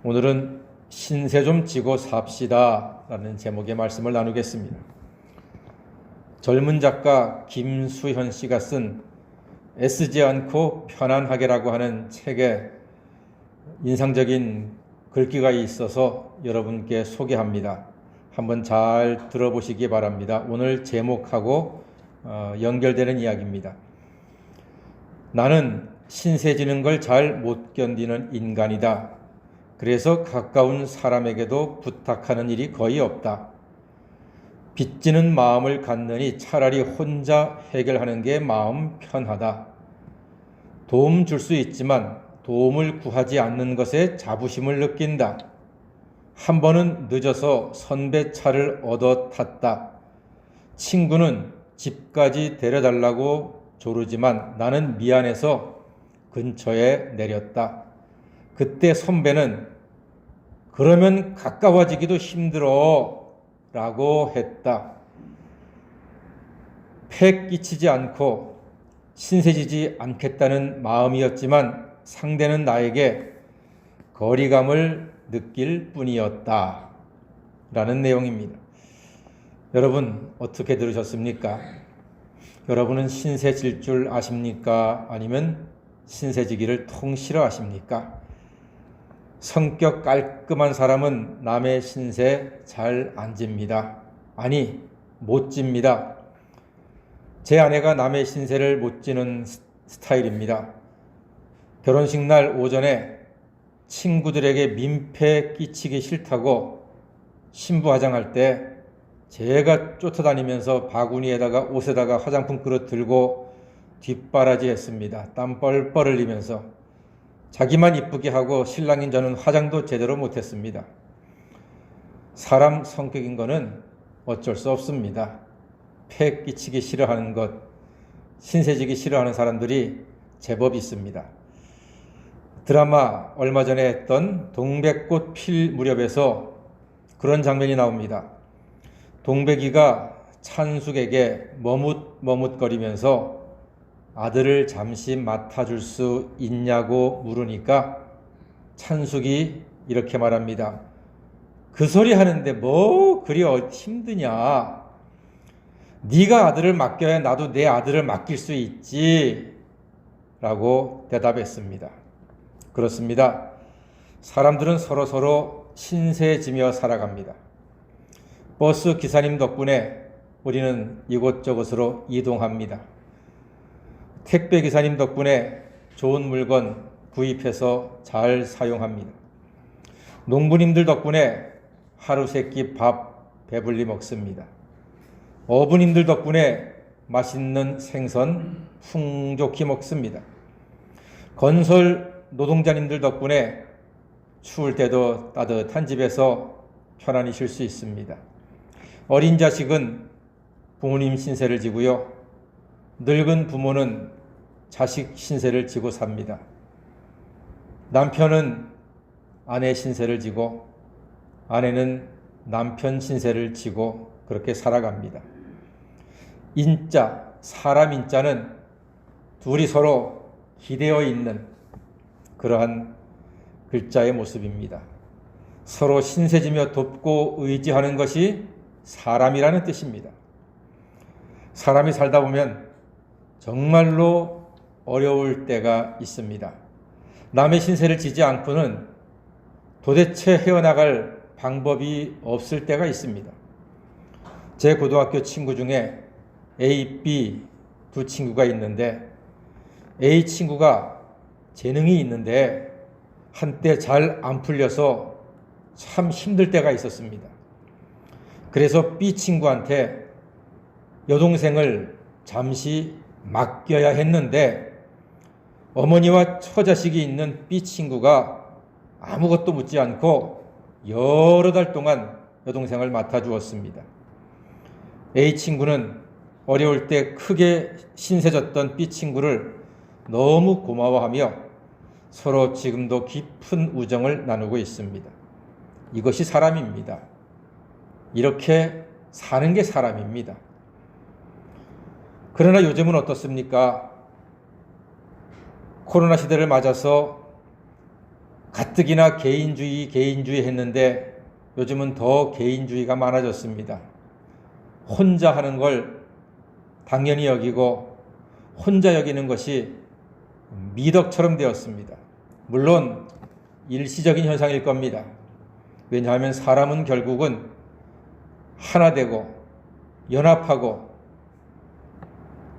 오늘은 신세 좀 지고 삽시다 라는 제목의 말씀을 나누겠습니다. 젊은 작가 김수현 씨가 쓴 애쓰지 않고 편안하게라고 하는 책에 인상적인 글귀가 있어서 여러분께 소개합니다. 한번 잘 들어보시기 바랍니다. 오늘 제목하고 연결되는 이야기입니다. 나는 신세 지는 걸 잘 못 견디는 인간이다. 그래서 가까운 사람에게도 부탁하는 일이 거의 없다. 빚지는 마음을 갖느니 차라리 혼자 해결하는 게 마음 편하다. 도움 줄 수 있지만 도움을 구하지 않는 것에 자부심을 느낀다. 한 번은 늦어서 선배 차를 얻어 탔다. 친구는 집까지 데려달라고 조르지만 나는 미안해서 근처에 내렸다. 그때 선배는 그러면 가까워지기도 힘들어 라고 했다. 패 끼치지 않고 신세지지 않겠다는 마음이었지만 상대는 나에게 거리감을 느낄 뿐이었다 라는 내용입니다. 여러분 어떻게 들으셨습니까? 여러분은 신세질 줄 아십니까? 아니면 신세지기를 통 싫어하십니까? 성격 깔끔한 사람은 남의 신세 잘 안 집니다. 아니, 못 집니다. 제 아내가 남의 신세를 못 지는 스타일입니다. 결혼식 날 오전에 친구들에게 민폐 끼치기 싫다고 신부 화장할 때 제가 쫓아다니면서 바구니에다가 옷에다가 화장품 그릇 들고 뒷바라지 했습니다. 땀 뻘뻘 흘리면서. 자기만 이쁘게 하고 신랑인 저는 화장도 제대로 못했습니다. 사람 성격인 거는 어쩔 수 없습니다. 패 끼치기 싫어하는 것, 신세지기 싫어하는 사람들이 제법 있습니다. 드라마 얼마 전에 했던 동백꽃 필 무렵에서 그런 장면이 나옵니다. 동백이가 찬숙에게 머뭇머뭇거리면서 아들을 잠시 맡아줄 수 있냐고 물으니까 찬숙이 이렇게 말합니다. 그 소리 하는데 뭐 그리 힘드냐. 네가 아들을 맡겨야 나도 내 아들을 맡길 수 있지 라고 대답했습니다. 그렇습니다. 사람들은 서로서로 신세지며 살아갑니다. 버스 기사님 덕분에 우리는 이곳저곳으로 이동합니다. 택배 기사님 덕분에 좋은 물건 구입해서 잘 사용합니다. 농부님들 덕분에 하루 세끼 밥 배불리 먹습니다. 어부님들 덕분에 맛있는 생선 풍족히 먹습니다. 건설 노동자님들 덕분에 추울 때도 따뜻한 집에서 편안히 쉴 수 있습니다. 어린 자식은 부모님 신세를 지고요. 늙은 부모는 자식 신세를 지고 삽니다. 남편은 아내 신세를 지고 아내는 남편 신세를 지고 그렇게 살아갑니다. 인자, 사람 인자는 둘이 서로 기대어 있는 그러한 글자의 모습입니다. 서로 신세지며 돕고 의지하는 것이 사람이라는 뜻입니다. 사람이 살다 보면 정말로 어려울 때가 있습니다. 남의 신세를 지지 않고는 도대체 헤어나갈 방법이 없을 때가 있습니다. 제 고등학교 친구 중에 A, B 두 친구가 있는데 A 친구가 재능이 있는데 한때 잘 안 풀려서 참 힘들 때가 있었습니다. 그래서 B 친구한테 여동생을 잠시 맡겨야 했는데 어머니와 처자식이 있는 B 친구가 아무것도 묻지 않고 여러 달 동안 여동생을 맡아주었습니다. A 친구는 어려울 때 크게 신세졌던 B 친구를 너무 고마워하며 서로 지금도 깊은 우정을 나누고 있습니다. 이것이 사람입니다. 이렇게 사는 게 사람입니다. 그러나 요즘은 어떻습니까? 코로나 시대를 맞아서 가뜩이나 개인주의 했는데 요즘은 더 개인주의가 많아졌습니다. 혼자 하는 걸 당연히 여기고 혼자 여기는 것이 미덕처럼 되었습니다. 물론 일시적인 현상일 겁니다. 왜냐하면 사람은 결국은 하나 되고 연합하고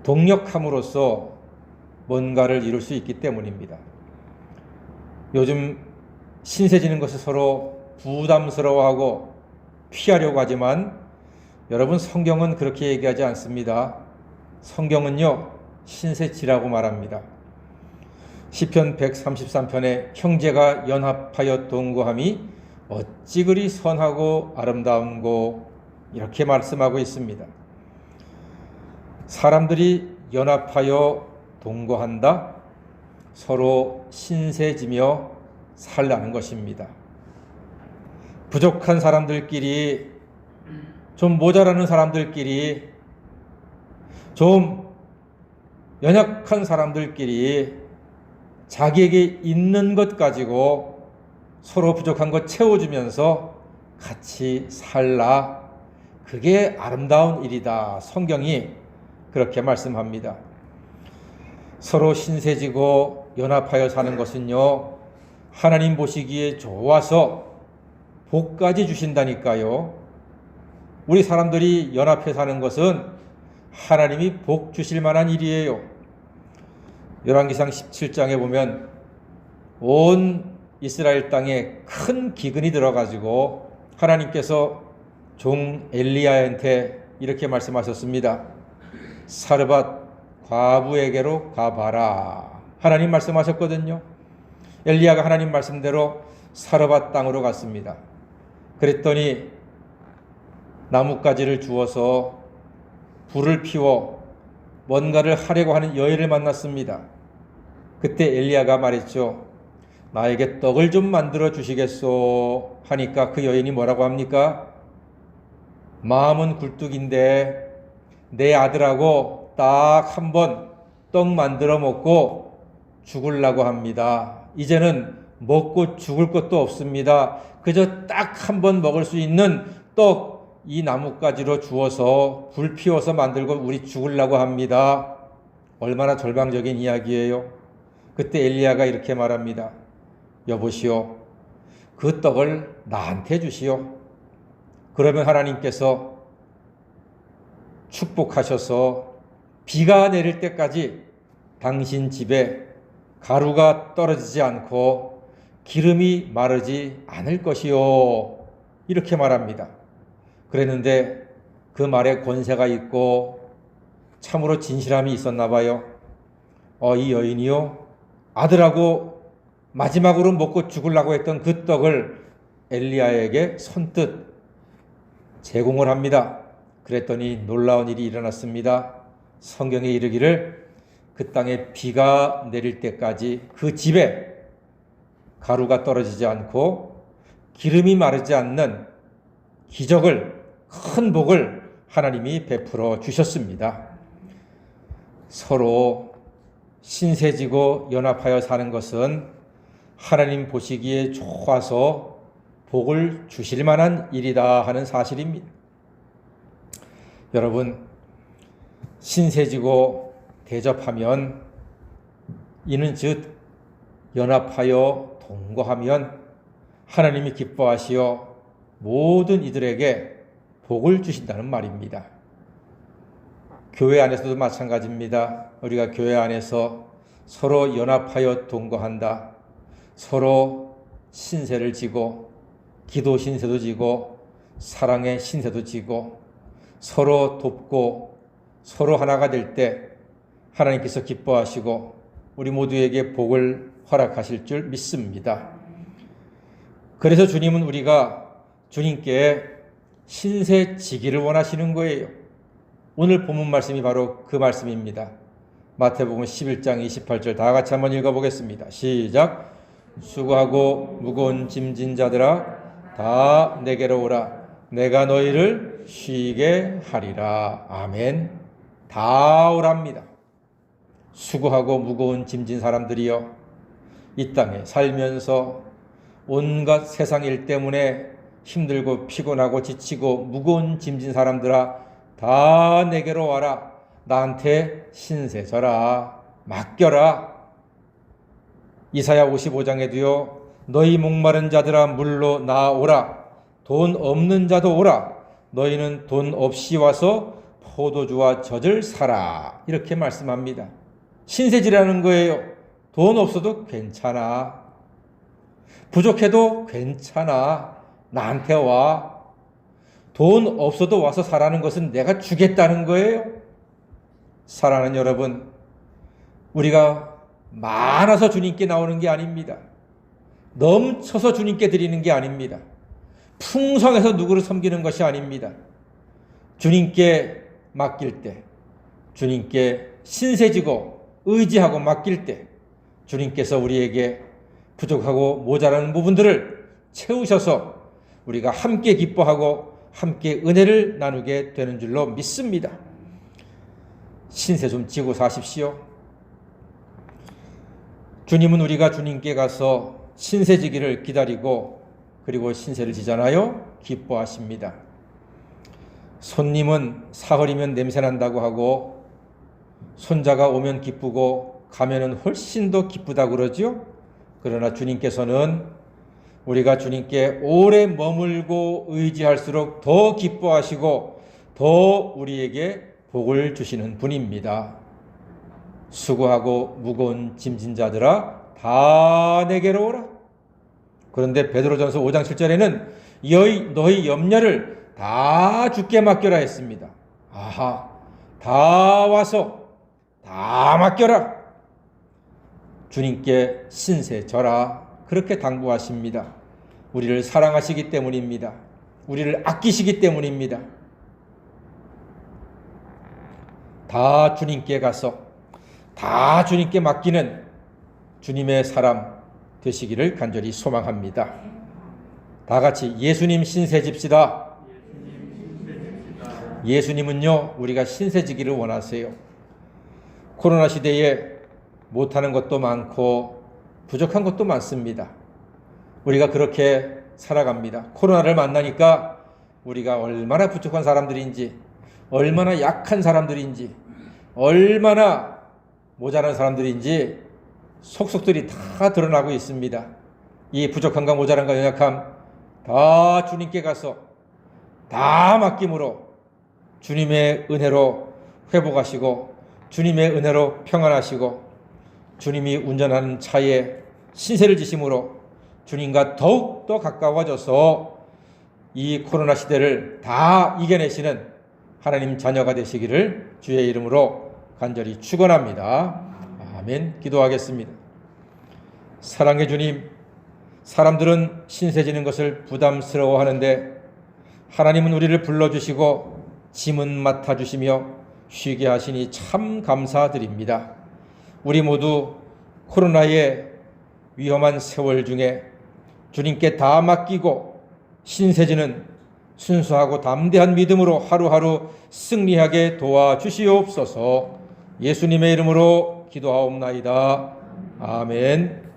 동력함으로써 뭔가를 이룰 수 있기 때문입니다. 요즘 신세 지는 것을 서로 부담스러워하고 피하려고 하지만 여러분, 성경은 그렇게 얘기하지 않습니다. 성경은요, 신세 지라고 말합니다. 시편 133편에 형제가 연합하여 동거함이 어찌 그리 선하고 아름다운고, 이렇게 말씀하고 있습니다. 사람들이 연합하여 동거한다, 서로 신세지며 살라는 것입니다. 부족한 사람들끼리, 좀 모자라는 사람들끼리, 좀 연약한 사람들끼리 자기에게 있는 것 가지고 서로 부족한 것 채워주면서 같이 살라. 그게 아름다운 일이다. 성경이 그렇게 말씀합니다. 서로 신세지고 연합하여 사는 것은요, 하나님 보시기에 좋아서 복까지 주신다니까요. 우리 사람들이 연합해 사는 것은 하나님이 복 주실 만한 일이에요. 열왕기상 17장에 보면 온 이스라엘 땅에 큰 기근이 들어가지고 하나님께서 종 엘리야한테 이렇게 말씀하셨습니다. 사르밧 과부에게로 가봐라. 하나님 말씀하셨거든요. 엘리야가 하나님 말씀대로 사르밧 땅으로 갔습니다. 그랬더니 나뭇가지를 주어서 불을 피워 뭔가를 하려고 하는 여인을 만났습니다. 그때 엘리야가 말했죠. 나에게 떡을 좀 만들어 주시겠소? 하니까 그 여인이 뭐라고 합니까? 마음은 굴뚝인데 내 아들하고 딱 한 번 떡 만들어 먹고 죽으려고 합니다. 이제는 먹고 죽을 것도 없습니다. 그저 딱 한 번 먹을 수 있는 떡, 이 나뭇가지로 주어서 불 피워서 만들고 우리 죽으려고 합니다. 얼마나 절망적인 이야기예요. 그때 엘리야가 이렇게 말합니다. 여보시오, 그 떡을 나한테 주시오. 그러면 하나님께서 축복하셔서 비가 내릴 때까지 당신 집에 가루가 떨어지지 않고 기름이 마르지 않을 것이요. 이렇게 말합니다. 그랬는데 그 말에 권세가 있고 참으로 진실함이 있었나 봐요. 이 여인이요, 아들하고 마지막으로 먹고 죽으려고 했던 그 떡을 엘리야에게 선뜻 제공을 합니다. 그랬더니 놀라운 일이 일어났습니다. 성경에 이르기를 그 땅에 비가 내릴 때까지 그 집에 가루가 떨어지지 않고 기름이 마르지 않는 기적을, 큰 복을 하나님이 베풀어 주셨습니다. 서로 신세지고 연합하여 사는 것은 하나님 보시기에 좋아서 복을 주실 만한 일이다 하는 사실입니다. 여러분, 신세지고 대접하면, 이는 즉 연합하여 동거하면 하나님이 기뻐하시어 모든 이들에게 복을 주신다는 말입니다. 교회 안에서도 마찬가지입니다. 우리가 교회 안에서 서로 연합하여 동거한다. 서로 신세를 지고 기도 신세도 지고 사랑의 신세도 지고 서로 돕고 서로 하나가 될 때 하나님께서 기뻐하시고 우리 모두에게 복을 허락하실 줄 믿습니다. 그래서 주님은 우리가 주님께 신세 지기를 원하시는 거예요. 오늘 본문 말씀이 바로 그 말씀입니다. 마태복음 11장 28절 다 같이 한번 읽어보겠습니다. 시작. 수고하고 무거운 짐진 자들아 다 내게로 오라. 내가 너희를 쉬게 하리라. 아멘. 다 오랍니다. 수고하고 무거운 짐진 사람들이여, 이 땅에 살면서 온갖 세상 일 때문에 힘들고 피곤하고 지치고 무거운 짐진 사람들아, 다 내게로 와라. 나한테 신세 져라. 맡겨라. 이사야 55장에도요. 너희 목마른 자들아 물로 나오라. 돈 없는 자도 오라. 너희는 돈 없이 와서 포도주와 젖을 사라. 이렇게 말씀합니다. 신세지라는 거예요. 돈 없어도 괜찮아. 부족해도 괜찮아. 나한테 와. 돈 없어도 와서 사라는 것은 내가 주겠다는 거예요. 사랑하는 여러분, 우리가 많아서 주님께 나오는 게 아닙니다. 넘쳐서 주님께 드리는 게 아닙니다. 풍성해서 누구를 섬기는 것이 아닙니다. 주님께 맡길 때, 주님께 신세지고 의지하고 맡길 때 주님께서 우리에게 부족하고 모자라는 부분들을 채우셔서 우리가 함께 기뻐하고 함께 은혜를 나누게 되는 줄로 믿습니다. 신세 좀 지고 사십시오. 주님은 우리가 주님께 가서 신세지기를 기다리고 그리고 신세를 지잖아요. 기뻐하십니다. 손님은 사흘이면 냄새난다고 하고 손자가 오면 기쁘고 가면은 훨씬 더 기쁘다 그러죠. 그러나 주님께서는 우리가 주님께 오래 머물고 의지할수록 더 기뻐하시고 더 우리에게 복을 주시는 분입니다. 수고하고 무거운 짐진 자들아 다 내게로 오라. 그런데 베드로전서 5장 7절에는 너희 염려를 다 주께 맡겨라 했습니다. 아하, 다 와서 다 맡겨라. 주님께 신세 져라. 그렇게 당부하십니다. 우리를 사랑하시기 때문입니다. 우리를 아끼시기 때문입니다. 다 주님께 가서 다 주님께 맡기는 주님의 사람 되시기를 간절히 소망합니다. 다 같이 예수님 신세집시다. 예수님은요, 우리가 신세지기를 원하세요. 코로나 시대에 못하는 것도 많고 부족한 것도 많습니다. 우리가 그렇게 살아갑니다. 코로나를 만나니까 우리가 얼마나 부족한 사람들인지, 얼마나 약한 사람들인지, 얼마나 모자란 사람들인지 속속들이 다 드러나고 있습니다. 이 부족함과 모자란과 연약함 다 주님께 가서 다 맡김으로 주님의 은혜로 회복하시고 주님의 은혜로 평안하시고 주님이 운전하는 차에 신세를 지심으로 주님과 더욱 더 가까워져서 이 코로나 시대를 다 이겨내시는 하나님 자녀가 되시기를 주의 이름으로 간절히 축원합니다. 아멘. 기도하겠습니다. 사랑의 주님, 사람들은 신세지는 것을 부담스러워하는데 하나님은 우리를 불러주시고 짐은 맡아주시며 쉬게 하시니 참 감사드립니다. 우리 모두 코로나의 위험한 세월 중에 주님께 다 맡기고 신세지는 순수하고 담대한 믿음으로 하루하루 승리하게 도와주시옵소서. 예수님의 이름으로 기도하옵나이다. 아멘.